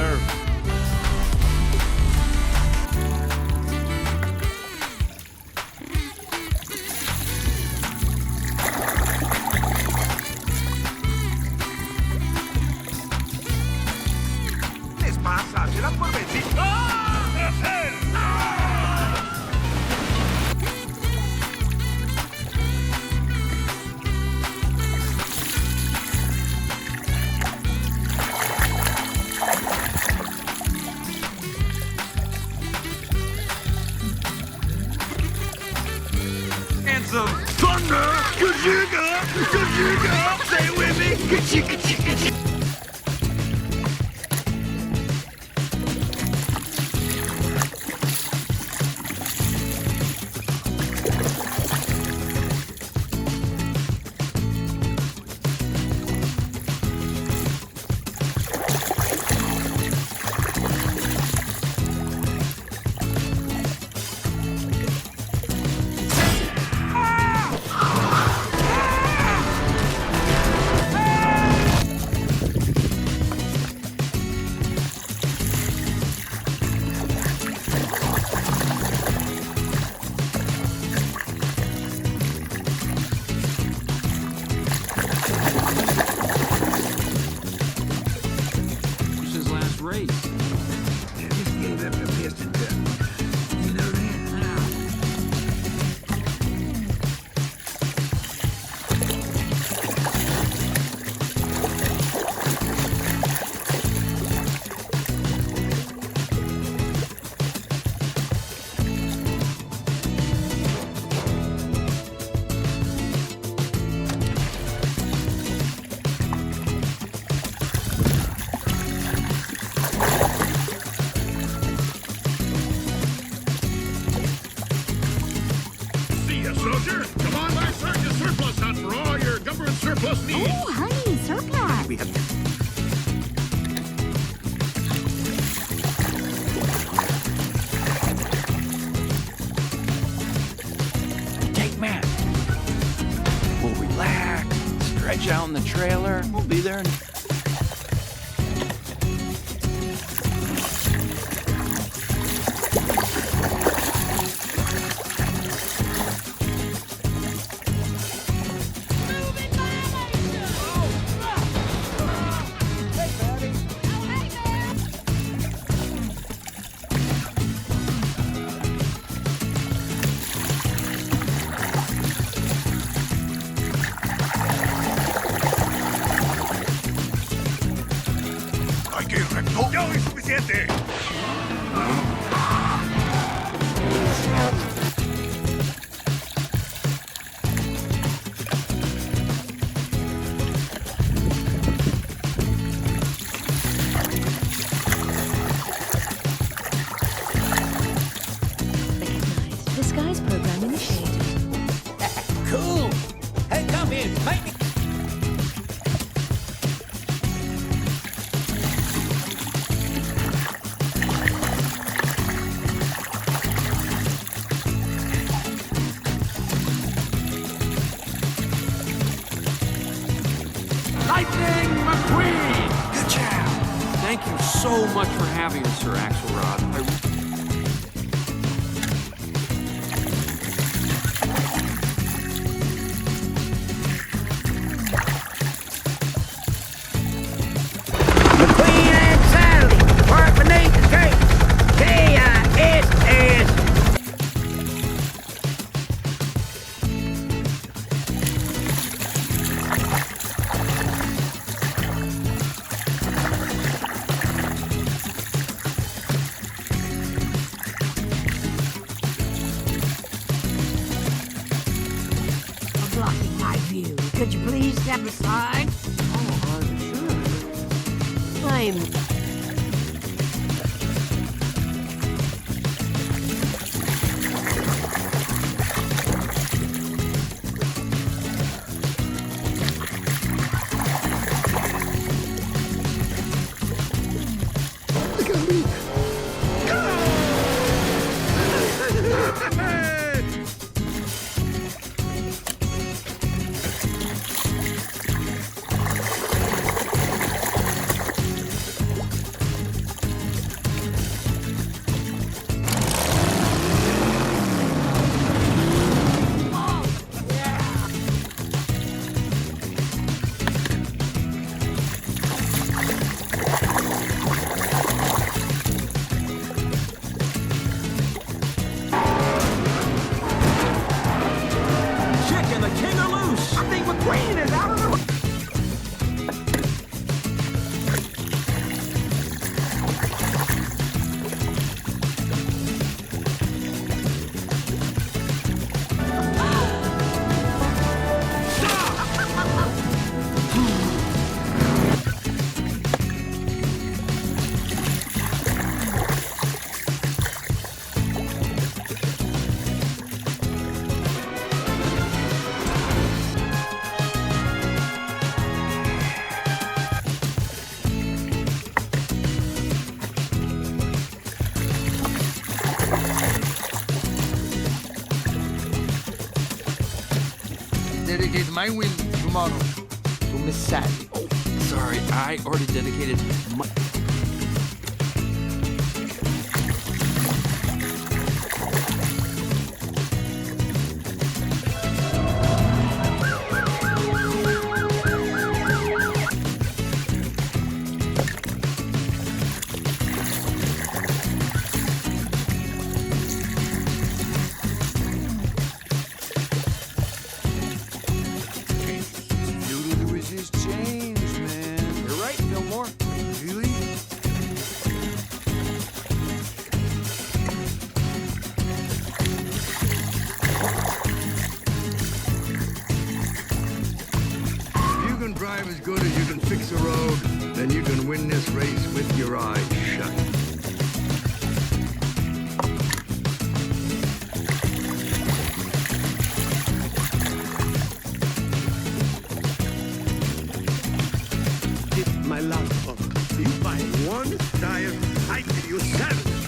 nerve. ¿Qué les pasa? ¿Se dan por vencidos? Some thunder, ka-chicka, ka-chicka, say it with me, ka-chicka, chicka, chicka. Soldier, come on, my sergeant surplus hunt for all your government surplus needs. Oh, honey, surplus. We have Take man. We'll relax, stretch out in the trailer. We'll be there in... ¡Ya es suficiente! Recognized. Disguise program initiated. Cool. Hey, come in. Make me... Thank you so much for having us, Sir Axelrod. McQueen and Sally, part beneath the cake. K-I-S-S. Blocking my view. Could you please step aside? Oh, sure. I'm... dedicate my win tomorrow to Miss Sally. Oh, sorry, I already dedicated my... Doodle is his change, man. You're right, Fillmore. Really? If you can drive as good as you can fix a road, then you can win this race with your eyes shut. My love, you buy one tire, I give you 7.